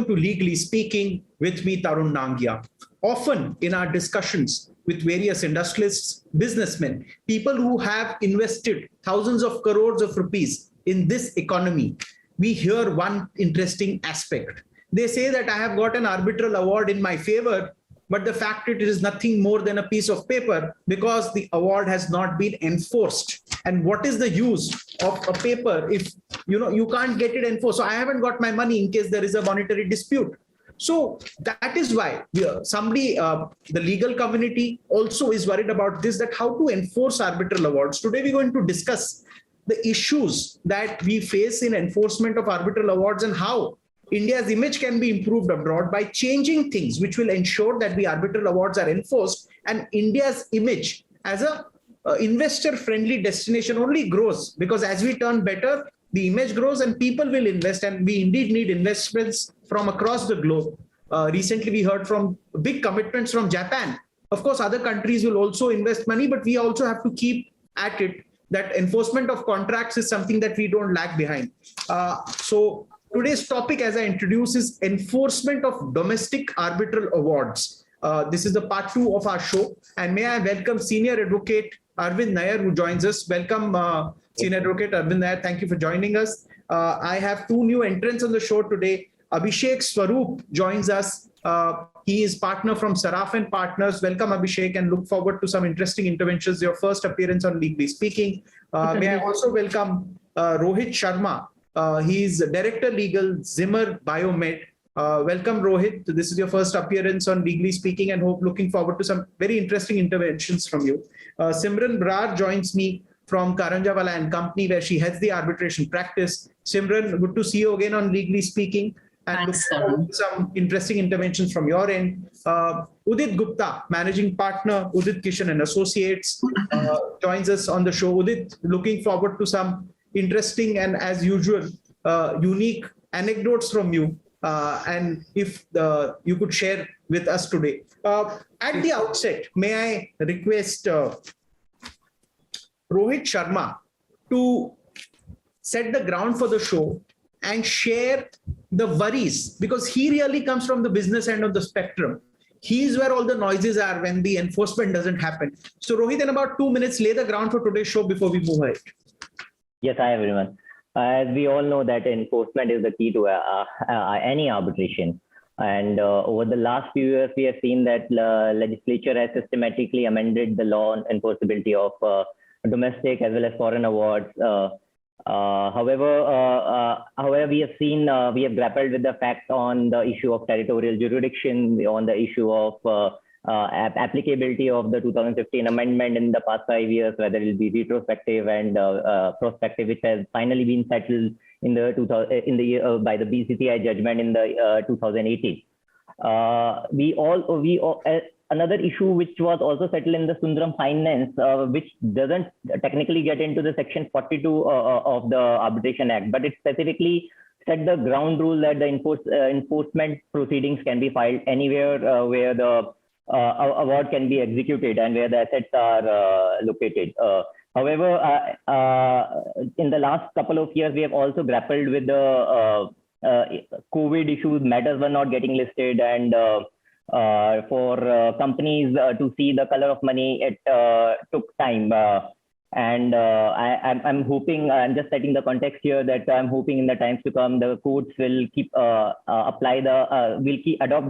Welcome to Legally Speaking, with me, Tarun Nangia. Often in our discussions with various industrialists, businessmen, people who have invested thousands of crores of rupees in this economy, we hear one interesting aspect. They say that I have got an arbitral award in my favor, but the fact it is nothing more than a piece of paper because the award has not been enforced. And what is the use of a paper if you can't get it enforced? So I haven't got my money in case there is a monetary dispute. So that is why the legal community also is worried about this, that how to enforce arbitral awards. Today we're going to discuss the issues that we face in enforcement of arbitral awards and how India's image can be improved abroad by changing things which will ensure that the arbitral awards are enforced and India's image as a investor-friendly destination only grows, because as we turn better, the image grows and people will invest, and we indeed need investments from across the globe. Recently, we heard from big commitments from Japan. Of course, other countries will also invest money, but we also have to keep at it that enforcement of contracts is something that we don't lag behind. So today's topic, as I introduce, is enforcement of domestic arbitral awards. This is the part 2 of our show. And may I welcome Senior Advocate Arvind Nair, who joins us. Welcome, Senior Advocate Arvind Nair. Thank you for joining us. I have 2 new entrants on the show today. Abhishek Swaroop joins us. He is partner from Saraf and Partners. Welcome, Abhishek, and look forward to some interesting interventions. Your first appearance on Legally Speaking. May I also welcome Rohit Sharma. He is Director Legal, Zimmer Biomed. Welcome, Rohit. This is your first appearance on Legally Speaking, and looking forward to some very interesting interventions from you. Simran Brar joins me from Karanjawala and Company, where she heads the arbitration practice. Simran, good to see you again on Legally Speaking. And Thanks, look forward to some interesting interventions from your end. Udit Gupta, Managing Partner, Udit Kishan and Associates, joins us on the show. Udit, looking forward to some interesting and, as usual, unique anecdotes from you. And if you could share with us today. At the outset, may I request Rohit Sharma to set the ground for the show and share the worries, because he really comes from the business end of the spectrum. He's where all the noises are when the enforcement doesn't happen. So Rohit, in about 2 minutes, lay the ground for today's show before we move ahead. Yes, hi everyone. As we all know that enforcement is the key to any arbitration. And over the last few years, we have seen that legislature has systematically amended the law on enforceability of domestic as well as foreign awards. However, we have grappled with the fact on the issue of territorial jurisdiction, on the issue of applicability of the 2015 amendment in the past 5 years, whether it will be retrospective and prospective, which has finally been settled in the by the BCCI judgment in the 2018. Another issue which was also settled in the Sundaram Finance, which doesn't technically get into the section 42 of the Arbitration Act, but it specifically set the ground rule that the enforcement proceedings can be filed anywhere where the award can be executed and where the assets are located. However, in the last couple of years, we have also grappled with the COVID issues. Matters were not getting listed, and for companies to see the color of money, it took time. I'm hoping, I'm just setting the context here, that I'm hoping in the times to come, the courts will keep adopt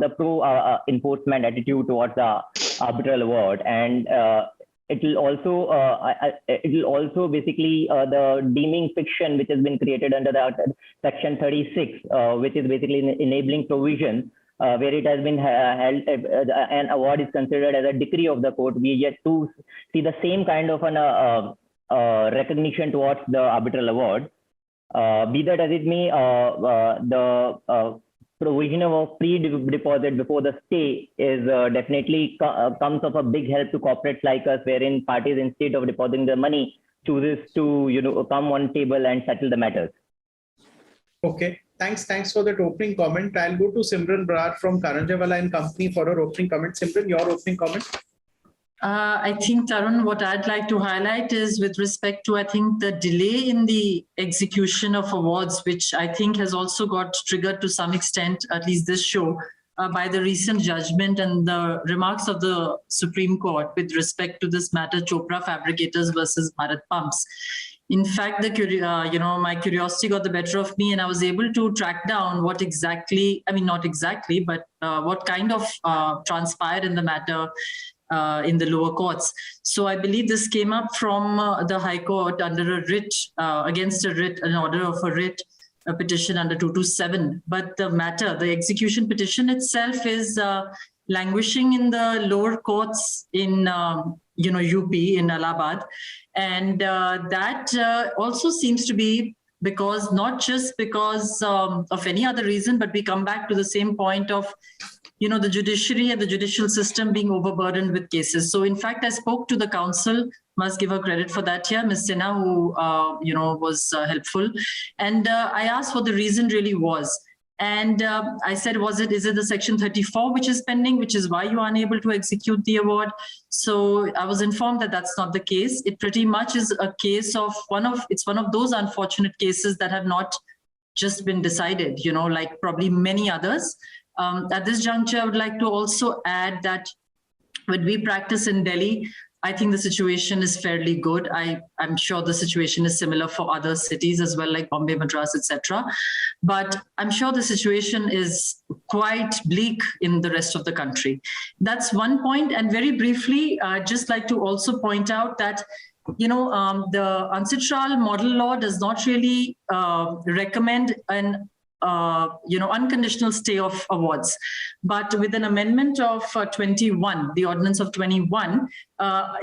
the pro enforcement attitude towards the arbitral award, and it will also basically the deeming fiction which has been created under the section 36, which is basically an enabling provision. Where it has been held, an award is considered as a decree of the court. We yet to see the same kind of an recognition towards the arbitral award. Be that as it may, the provision of pre-deposit before the stay is definitely comes of a big help to corporates like us, wherein parties, instead of depositing the money, chooses to come on table and settle the matters. Okay. Thanks for that opening comment. I'll go to Simran Brar from Karanjawala and Company for her opening comment. Simran, your opening comment. I think, Tarun, what I'd like to highlight is with respect to, I think, the delay in the execution of awards, which I think has also got triggered to some extent, at least this show, by the recent judgment and the remarks of the Supreme Court with respect to this matter, Chopra Fabricators versus Bharat Pumps. In fact, my curiosity got the better of me, and I was able to track down what exactly, I mean, not exactly, but what kind of transpired in the matter in the lower courts. So I believe this came up from the High Court under a writ, against a writ, an order of a writ, a petition under 227. But the matter, the execution petition itself is languishing in the lower courts in UP, in Allahabad. And that also seems to be because, not just because of any other reason, but we come back to the same point of the judiciary and the judicial system being overburdened with cases. So in fact, I spoke to the counsel, must give her credit for that here, Ms. Sinha, who, was helpful. And I asked what the reason really was. And I said, is it the section 34 which is pending, which is why you are unable to execute the award? So I was informed that that's not the case. It pretty much is a case of it's one of those unfortunate cases that have not just been decided, like probably many others. At this juncture, I would like to also add that when we practice in Delhi, I think the situation is fairly good. I'm sure the situation is similar for other cities as well, like Bombay, Madras, etc. But I'm sure the situation is quite bleak in the rest of the country. That's one point. And very briefly, I'd just like to also point out that the Arbitral model law does not really recommend an unconditional stay of awards. But with an amendment of 21, the ordinance of 21,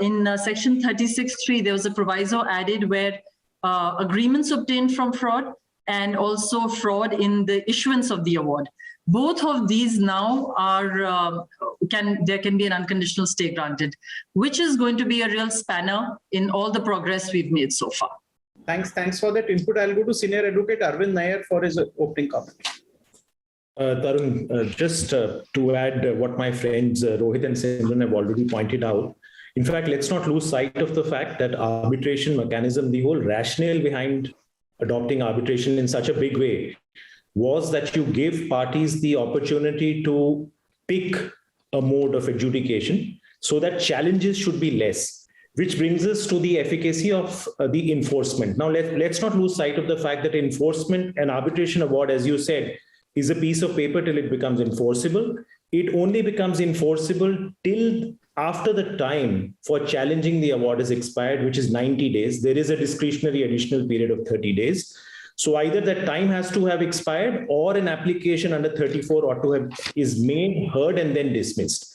in section 36.3, there was a proviso added where agreements obtained from fraud and also fraud in the issuance of the award. Both of these now are, there can be an unconditional stay granted, which is going to be a real spanner in all the progress we've made so far. Thanks for that input. I'll go to Senior Advocate Arvind Nair for his opening comment. Tarun, just to add what my friends Rohit and Simran have already pointed out. In fact, let's not lose sight of the fact that arbitration mechanism, the whole rationale behind adopting arbitration in such a big way was that you give parties the opportunity to pick a mode of adjudication so that challenges should be less. Which brings us to the efficacy of the enforcement. Now, let's not lose sight of the fact that enforcement and arbitration award, as you said, is a piece of paper till it becomes enforceable. It only becomes enforceable till after the time for challenging the award is expired, which is 90 days. There is a discretionary additional period of 30 days. So either that time has to have expired or an application under 34 ought to have is made, heard, and then dismissed.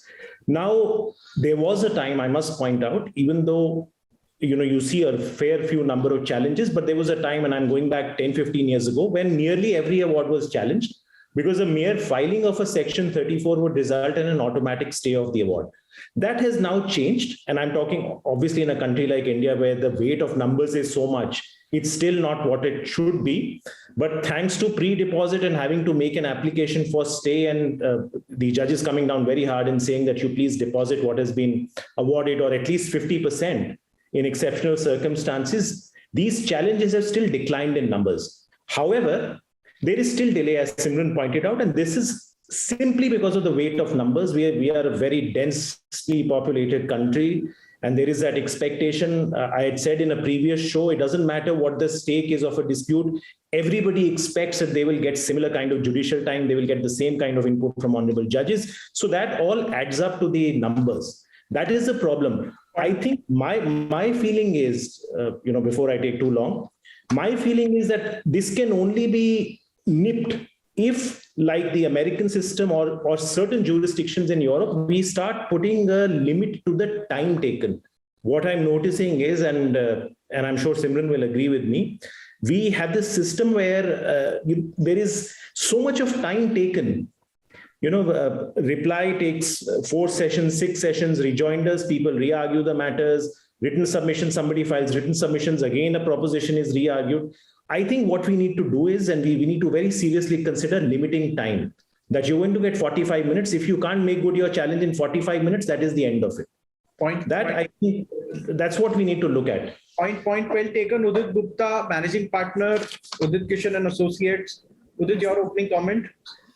Now, there was a time, I must point out, even though you see a fair few number of challenges, but there was a time, and I'm going back 10, 15 years ago, when nearly every award was challenged because a mere filing of a section 34 would result in an automatic stay of the award. That has now changed, and I'm talking obviously in a country like India where the weight of numbers is so much. It's still not what it should be, but thanks to pre-deposit and having to make an application for stay and the judges coming down very hard and saying that you please deposit what has been awarded or at least 50% in exceptional circumstances, these challenges have still declined in numbers. However, there is still delay, as Simran pointed out, and this is simply because of the weight of numbers. We are a very densely populated country. And there is that expectation. I had said in a previous show, it doesn't matter what the stake is of a dispute. Everybody expects that they will get similar kind of judicial time. They will get the same kind of input from honorable judges. So that all adds up to the numbers. That is the problem. I think my feeling is, before I take too long, my feeling is that this can only be nipped if, like the American system or certain jurisdictions in Europe, we start putting a limit to the time taken. What I'm noticing is, and I'm sure Simran will agree with me, we have this system where there is so much of time taken. Reply takes 4 sessions, 6 sessions, rejoinders, people re-argue the matters, written submission, somebody files written submissions, again a proposition is re-argued. I think what we need to do is, and we need to very seriously consider limiting time, that you're going to get 45 minutes. If you can't make good your challenge in 45 minutes, that is the end of it. I think that's what we need to look at. Point well taken. Udit Gupta, managing partner, Udit Kishan and Associates. Udit, your opening comment?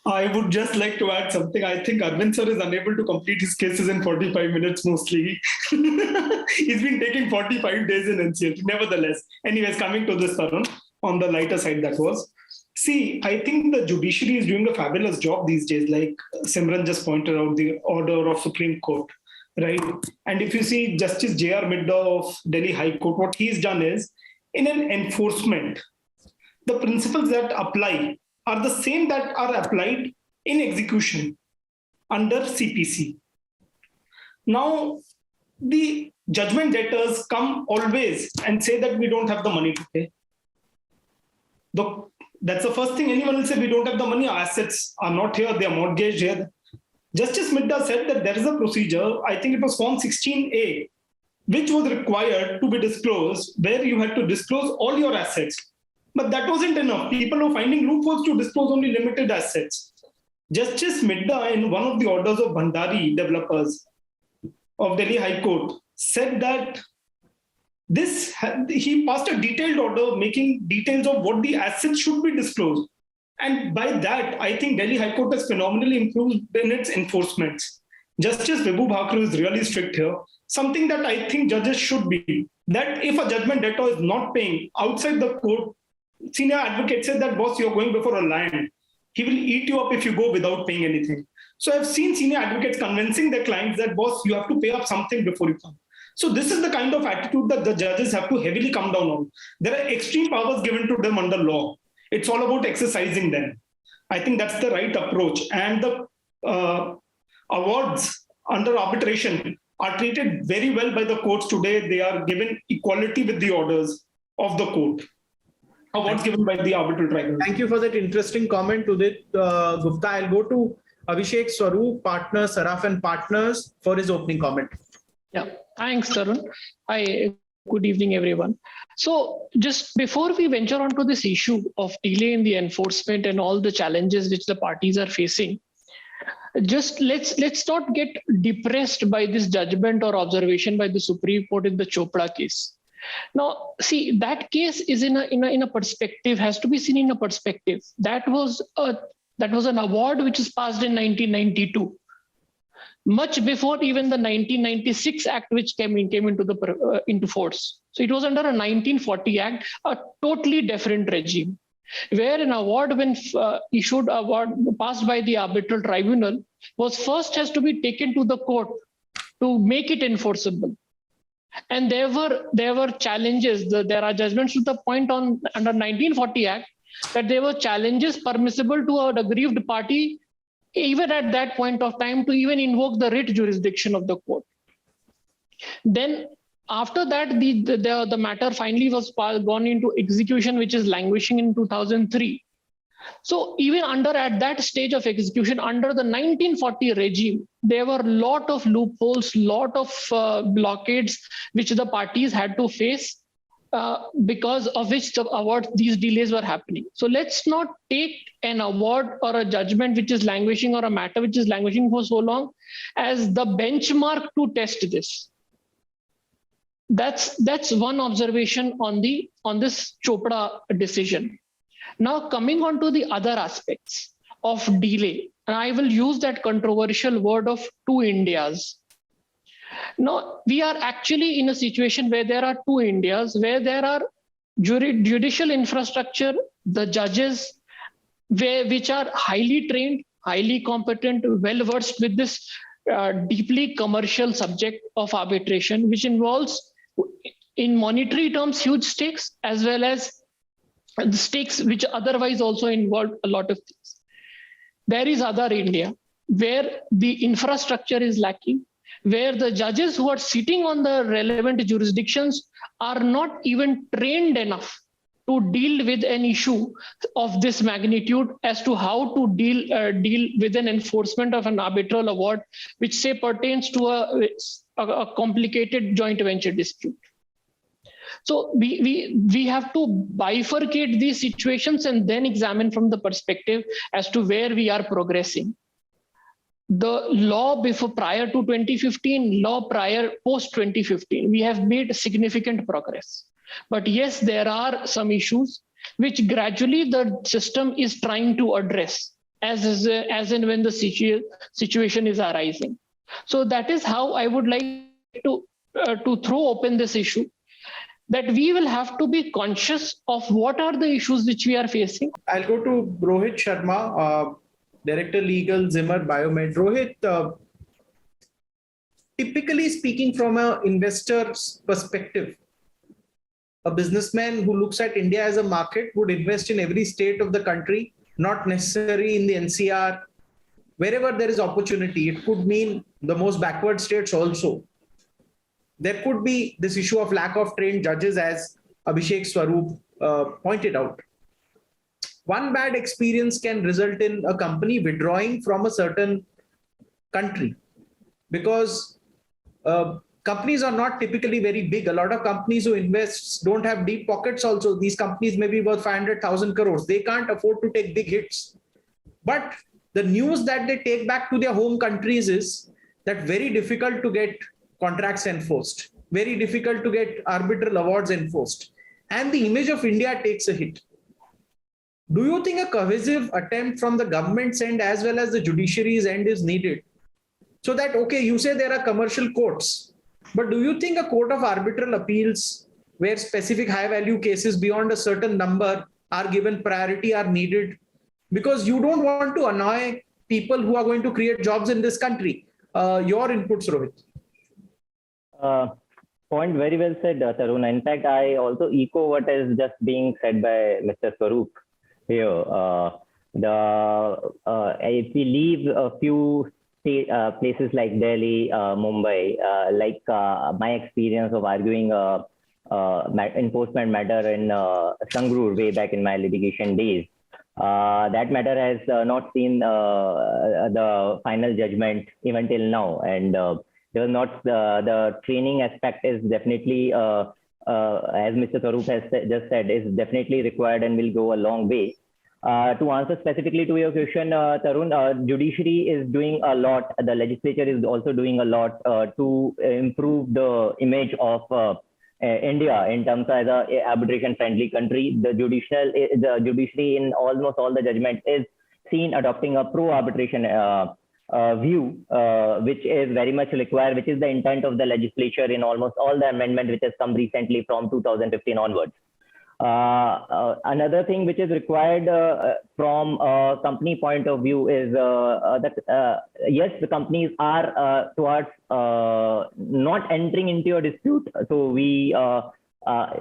I would just like to add something. I think Arvind sir is unable to complete his cases in 45 minutes mostly. He's been taking 45 days in NCLT. Nevertheless, anyways, coming to this, Tarun, on the lighter side that was. See, I think the judiciary is doing a fabulous job these days. Like Simran just pointed out, the order of Supreme Court, right? And if you see Justice J.R. Midda of Delhi High Court, what he's done is, in an enforcement, the principles that apply are the same that are applied in execution under CPC. Now, the judgment debtors come always and say that we don't have the money to pay. That's the first thing anyone will say, we don't have the money, our assets are not here, they are mortgaged here. Justice Midda said that there is a procedure, I think it was Form 16A, which was required to be disclosed, where you had to disclose all your assets. But that wasn't enough. People were finding loopholes to disclose only limited assets. Justice Midda, in one of the orders of Bhandari developers of Delhi High Court, said that he passed a detailed order making details of what the assets should be disclosed. And by that, I think Delhi High Court has phenomenally improved in its enforcement. Justice Vibhu Bhakru is really strict here. Something that I think judges should be, that if a judgment debtor is not paying outside the court, senior advocate said that, boss, you're going before a lion. He will eat you up if you go without paying anything. So I've seen senior advocates convincing their clients that, boss, you have to pay up something before you come. So this is the kind of attitude that the judges have to heavily come down on. There are extreme powers given to them under law. It's all about exercising them. I think that's the right approach. And the awards under arbitration are treated very well by the courts today. They are given equality with the orders of the court. Awards given by the arbitral tribunal. Thank you for that interesting comment, Udit Gupta. I'll go to Abhishek Swaroop, partner, Saraf and Partners, for his opening comment. Yeah, thanks, Tarun. Hi, good evening, everyone. So just before we venture onto this issue of delay in the enforcement and all the challenges which the parties are facing, just let's not get depressed by this judgment or observation by the Supreme Court in the Chopra case. Now, see, that case is in a perspective, has to be seen in a perspective. That was an award which was passed in 1992, much before even the 1996 Act which came into force. So it was under a 1940 Act, a totally different regime, where an award, when issued award passed by the arbitral tribunal, was first has to be taken to the court to make it enforceable. And there were challenges. There are judgments to the point under 1940 Act that there were challenges permissible to an aggrieved party, even at that point of time, to even invoke the writ jurisdiction of the court. Then after that, the matter finally was gone into execution, which is languishing in 2003. So even at that stage of execution, under the 1940 regime, there were a lot of loopholes, lot of blockades which the parties had to face, because of which these delays were happening. So let's not take an award or a judgment which is languishing or a matter which is languishing for so long as the benchmark to test this. That's one observation on this Chopra decision. Now coming on to the other aspects of delay, and I will use that controversial word of two Indias. Now, we are actually in a situation where there are two Indias, where there are judicial infrastructure, the judges, which are highly trained, highly competent, well-versed with this deeply commercial subject of arbitration, which involves, in monetary terms, huge stakes, as well as the stakes which otherwise also involve a lot of things. There is other India, where the infrastructure is lacking, where the judges who are sitting on the relevant jurisdictions are not even trained enough to deal with an issue of this magnitude as to how to deal with an enforcement of an arbitral award, which say pertains to a complicated joint venture dispute. So we have to bifurcate these situations and then examine from the perspective as to where we are progressing. the law before prior to 2015, law post 2015, we have made significant progress. But yes, there are some issues which gradually the system is trying to address as and when the situation is arising. So that is how I would like to throw open this issue, that we will have to be conscious of what are the issues which we are facing. I'll go to Rohit Sharma, Director Legal, Zimmer Biomed. Rohit, typically speaking from an investor's perspective, a businessman who looks at India as a market would invest in every state of the country, not necessarily in the NCR. Wherever there is opportunity, it could mean the most backward states also. There could be this issue of lack of trained judges, as Abhishek Swaroop pointed out. One bad experience can result in a company withdrawing from a certain country because companies are not typically very big. A lot of companies who invest don't have deep pockets also. These companies may be worth 500,000 crores. They can't afford to take big hits. But the news that they take back to their home countries is that very difficult to get contracts enforced, very difficult to get arbitral awards enforced. And the image of India takes a hit. Do you think a cohesive attempt from the government's end as well as the judiciary's end is needed? So that, okay, you say there are commercial courts, but do you think a court of arbitral appeals where specific high value cases beyond a certain number are given priority are needed? Because you don't want to annoy people who are going to create jobs in this country. Your inputs, Rohit. Point very well said, Tarun. In fact, I also echo what is just being said by Mr. Swaroop here. If we leave a few places like Delhi, Mumbai, like my experience of arguing enforcement matter in Sangrur way back in my litigation days, that matter has not seen the final judgment even till now, and the training aspect is definitely, as Mr. Swaroop has just said, is definitely required and will go a long way. To answer specifically to your question, Tarun, judiciary is doing a lot. The legislature is also doing a lot to improve the image of India in terms of as an arbitration-friendly country. The judiciary in almost all the judgments is seen adopting a pro-arbitration view, which is very much required, which is the intent of the legislature in almost all the amendment which has come recently from 2015 onwards. Another thing which is required from a company point of view is that yes, the companies are towards not entering into a dispute. So we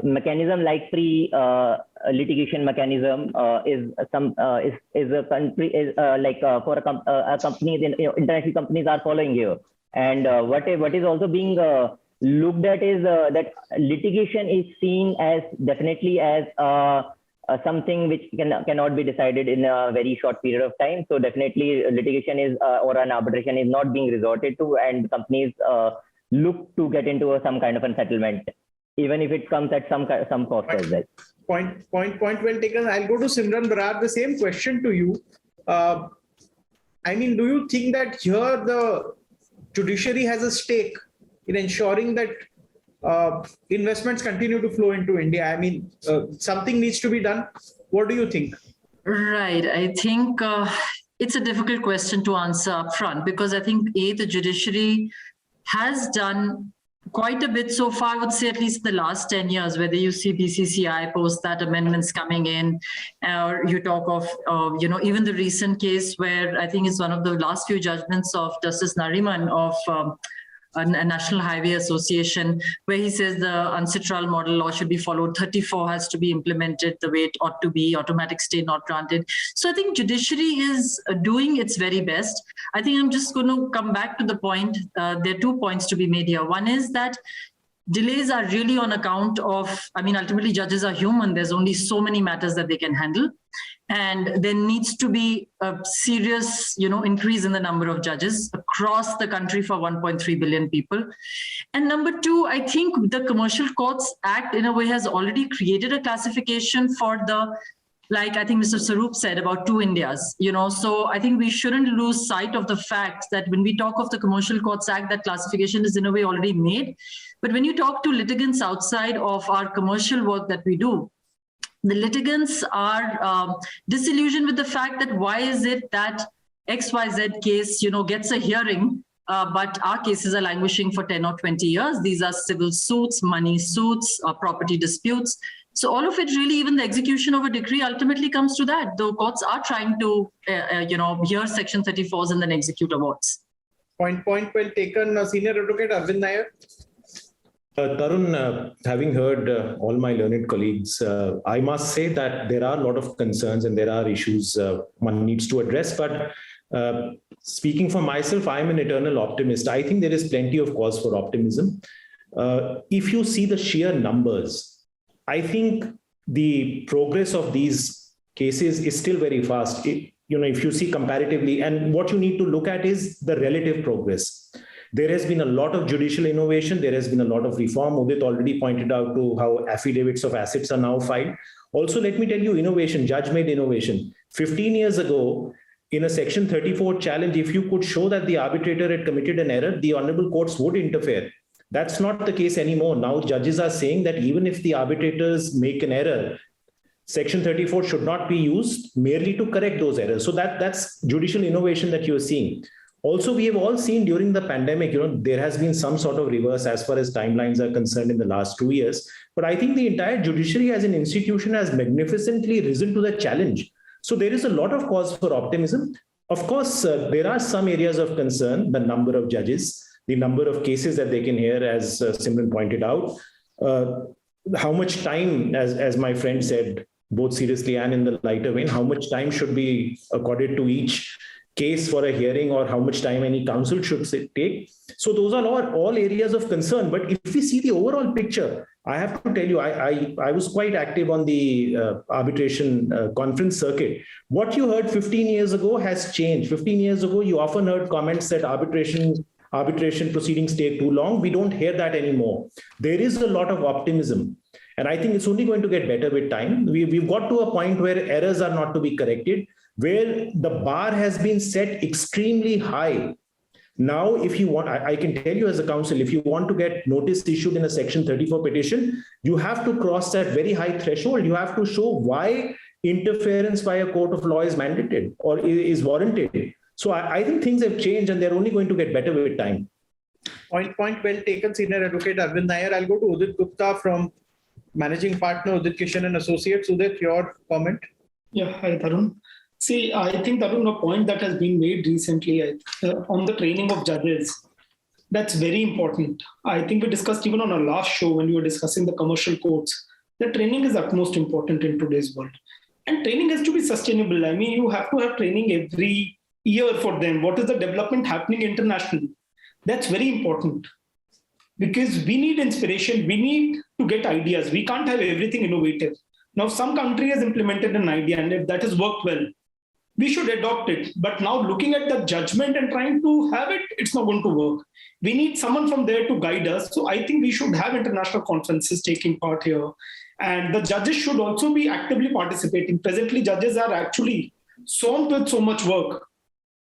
mechanism like free litigation mechanism is a country is like for a company, international companies are following here. And what is also being looked at is that litigation is seen as definitely as something which cannot be decided in a very short period of time. So definitely litigation is or an arbitration is not being resorted to, and companies look to get into some kind of a settlement, even if it comes at some cost as well. Point well taken. I'll go to Simran Barar. The same question to you. I mean, do you think that here the judiciary has a stake in ensuring that investments continue to flow into India? I mean, something needs to be done. What do you think? Right. I think it's a difficult question to answer upfront, because I think the judiciary has done quite a bit so far. I would say at least the last 10 years, whether you see BCCI post that amendments coming in, or you talk of, even the recent case where I think it's one of the last few judgments of Justice Nariman of a National Highway Association, where he says the ancestral model law should be followed. 34 has to be implemented the way it ought to be, automatic stay not granted. So I think judiciary is doing its very best. I think I'm just going to come back to the point. There are 2 points to be made here. One is that delays are really on account of, ultimately judges are human. There's only so many matters that they can handle. And there needs to be a serious, increase in the number of judges across the country for 1.3 billion people. And number 2, I think the Commercial Courts Act in a way has already created a classification for the like I think Mr. Sarup said about two Indias, so I think we shouldn't lose sight of the fact that when we talk of the Commercial Courts Act, that classification is in a way already made. But when you talk to litigants outside of our commercial work that we do, the litigants are disillusioned with the fact that why is it that XYZ case, gets a hearing, but our cases are languishing for 10 or 20 years. These are civil suits, money suits, property disputes. So all of it really, even the execution of a decree ultimately comes to that. The courts are trying to, hear Section 34s and then execute awards. Point well taken. Senior Advocate Arvind Nair. Tarun, having heard all my learned colleagues, I must say that there are a lot of concerns and there are issues one needs to address. But speaking for myself, I'm an eternal optimist. I think there is plenty of cause for optimism. If you see the sheer numbers, I think the progress of these cases is still very fast. If you see comparatively, and what you need to look at is the relative progress. There has been a lot of judicial innovation. There has been a lot of reform. Udit already pointed out to how affidavits of assets are now filed. Also, let me tell you, innovation, judge-made innovation. 15 years ago, in a Section 34 challenge, if you could show that the arbitrator had committed an error, the honorable courts would interfere. That's not the case anymore. Now, judges are saying that even if the arbitrators make an error, Section 34 should not be used merely to correct those errors. So that's judicial innovation that you're seeing. Also, we have all seen during the pandemic, there has been some sort of reverse as far as timelines are concerned in the last 2 years. But I think the entire judiciary as an institution has magnificently risen to the challenge. So there is a lot of cause for optimism. Of course, there are some areas of concern, the number of judges, the number of cases that they can hear, as Simran pointed out, how much time, as my friend said, both seriously and in the lighter vein, how much time should be accorded to each case for a hearing, or how much time any counsel should take. So those are all areas of concern. But if we see the overall picture, I have to tell you, I was quite active on the arbitration conference circuit. What you heard 15 years ago has changed. 15 years ago, you often heard comments that arbitration proceedings take too long. We don't hear that anymore. There is a lot of optimism. And I think it's only going to get better with time. We've got to a point where errors are not to be corrected, where the bar has been set extremely high. Now, if you want, I can tell you as a counsel, if you want to get notice issued in a Section 34 petition, you have to cross that very high threshold. You have to show why interference by a court of law is mandated or is warranted. So I think things have changed and they're only going to get better with time. Point well taken, Senior Advocate Arvind Nair. I'll go to Udit Gupta from Managing Partner, Udit Kishan and Associates. Udit, your comment? Yeah, hi, Tarun. See, I think, Tarun, a point that has been made recently on the training of judges, that's very important. I think we discussed even on our last show when we were discussing the commercial courts, that training is utmost important in today's world. And training has to be sustainable. I mean, you have to have training every year for them. What is the development happening internationally? That's very important. Because we need inspiration. We need to get ideas. We can't have everything innovative. Now, some country has implemented an idea, and if that has worked well, we should adopt it. But now looking at the judgment and trying to have it, it's not going to work. We need someone from there to guide us. So I think we should have international conferences taking part here. And the judges should also be actively participating. Presently, judges are actually swamped with so much work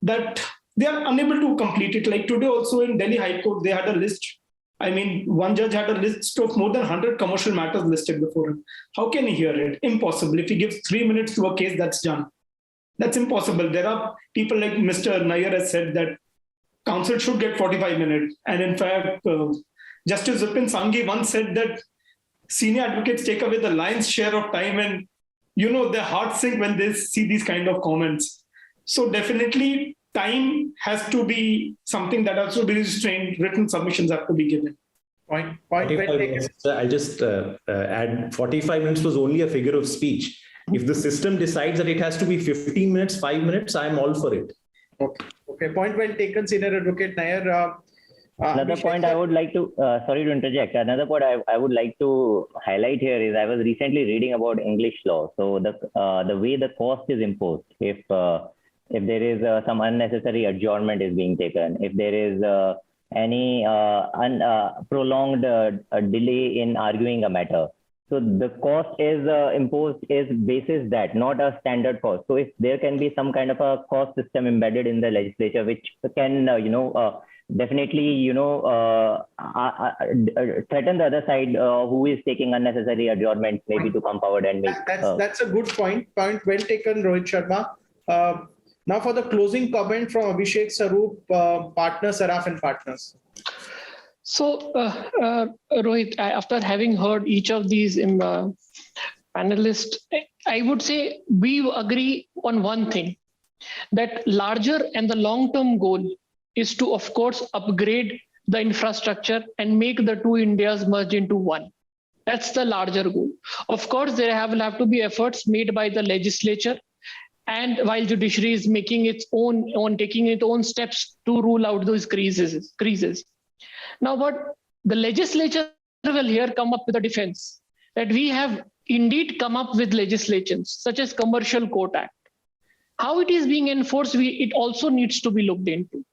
that they are unable to complete it. Like today also in Delhi High Court, they had a list. I mean, one judge had a list of more than 100 commercial matters listed before him. How can he hear it? Impossible. If he gives 3 minutes to a case, that's done. That's impossible. There are people like Mr. Nair has said that counsel should get 45 minutes. And in fact, Justice Vipin Sanghi once said that senior advocates take away the lion's share of time, and their hearts sink when they see these kind of comments. So definitely time has to be something that also be restrained. Written submissions have to be given. Point well taken. I'll just add 45 minutes was only a figure of speech. If the system decides that it has to be 15 minutes, 5 minutes, I'm all for it. Okay. Point well taken, Senior Advocate Nair. Another point I would like to, sorry to interject, another point I would like to highlight here is I was recently reading about English law. So the way the cost is imposed, if there is some unnecessary adjournment is being taken, if there is any prolonged delay in arguing a matter, So the cost is imposed is basis that, not a standard cost. So if there can be some kind of a cost system embedded in the legislature, which can, definitely, threaten the other side who is taking unnecessary adjournments, maybe to come forward and make. That's a good point. Point well taken, Rohit Sharma. Now for the closing comment from Abhishek Sarup, partner, Saraf and Partners. So, Rohit, after having heard each of these panelists, I would say we agree on one thing, that larger and the long-term goal is to, of course, upgrade the infrastructure and make the two Indias merge into one. That's the larger goal. Of course, there will have to be efforts made by the legislature, and while judiciary is making taking its own steps to rule out those creases. Now, what the legislature will here come up with a defense that we have indeed come up with legislations such as Commercial Court Act. How it is being enforced, it also needs to be looked into.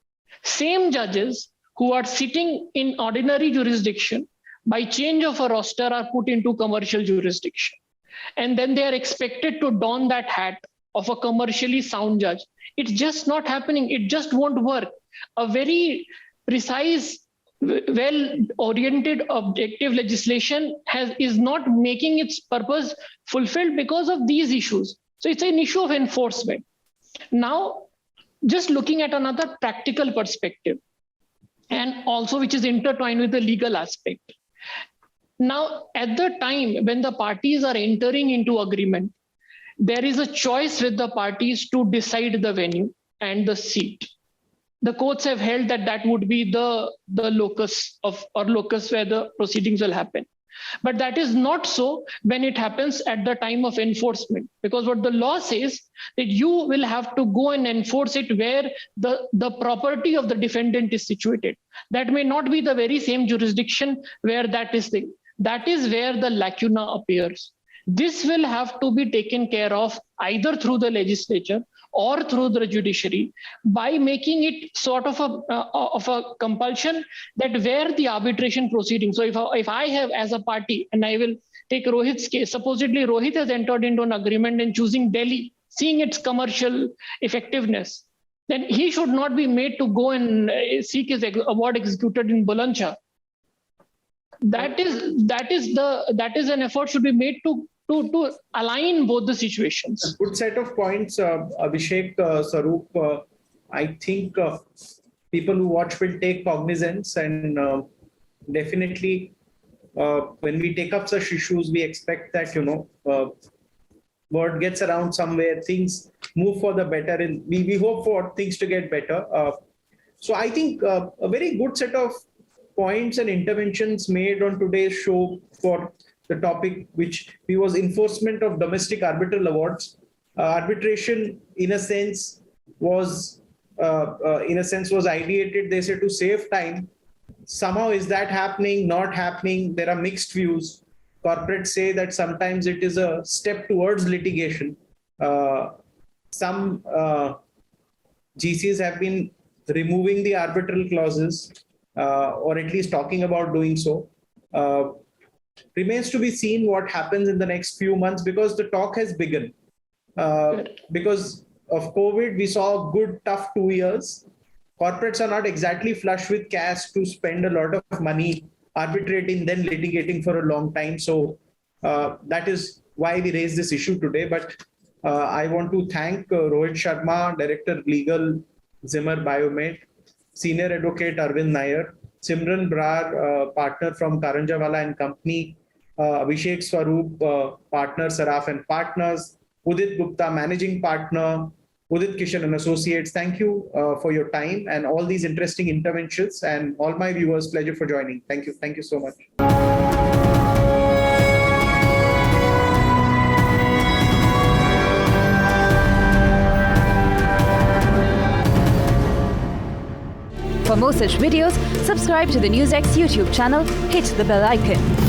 Same judges who are sitting in ordinary jurisdiction by change of a roster are put into commercial jurisdiction. And then they are expected to don that hat of a commercially sound judge. It's just not happening. It just won't work. A very precise, well-oriented, objective legislation is not making its purpose fulfilled because of these issues. So it's an issue of enforcement. Now, just looking at another practical perspective, and also which is intertwined with the legal aspect. Now, at the time when the parties are entering into agreement, there is a choice with the parties to decide the venue and the seat. The courts have held that would be the locus where the proceedings will happen. But that is not so when it happens at the time of enforcement, because what the law says that you will have to go and enforce it where the property of the defendant is situated. That may not be the very same jurisdiction where that is where the lacuna appears. This will have to be taken care of either through the legislature or through the judiciary by making it sort of a compulsion that where the arbitration proceeding. So if I have as a party, and I will take Rohit's case, supposedly Rohit has entered into an agreement and choosing Delhi, seeing its commercial effectiveness, then he should not be made to go and seek his award executed in Bulandshahr. That is an effort should be made to align both the situations. A good set of points, Abhishek Sarup. I think people who watch will take cognizance, and definitely when we take up such issues, we expect that word gets around somewhere, things move for the better, and we hope for things to get better. So I think a very good set of points and interventions made on today's show for the topic, which was enforcement of domestic arbitral awards. Arbitration, in a sense, was ideated, they say, to save time. Somehow, is that happening? Not happening? There are mixed views. Corporates say that sometimes it is a step towards litigation. Some GCs have been removing the arbitral clauses, or at least talking about doing so. Remains to be seen what happens in the next few months, because the talk has begun. Because of COVID, we saw a good, tough 2 years. Corporates are not exactly flush with cash to spend a lot of money arbitrating, then litigating for a long time. So that is why we raised this issue today. But I want to thank Rohit Sharma, Director Legal, Zimmer Biomed, Senior Advocate Arvind Nair, Simran Brar, partner from Karanjawala and Company, Abhishek Swaroop, partner, Saraf and Partners, Udit Gupta, managing partner, Udit Kishan and Associates. Thank you for your time and all these interesting interventions, and all my viewers, pleasure for joining. Thank you. Thank you so much. For more such videos, subscribe to the NewsX YouTube channel, hit the bell icon.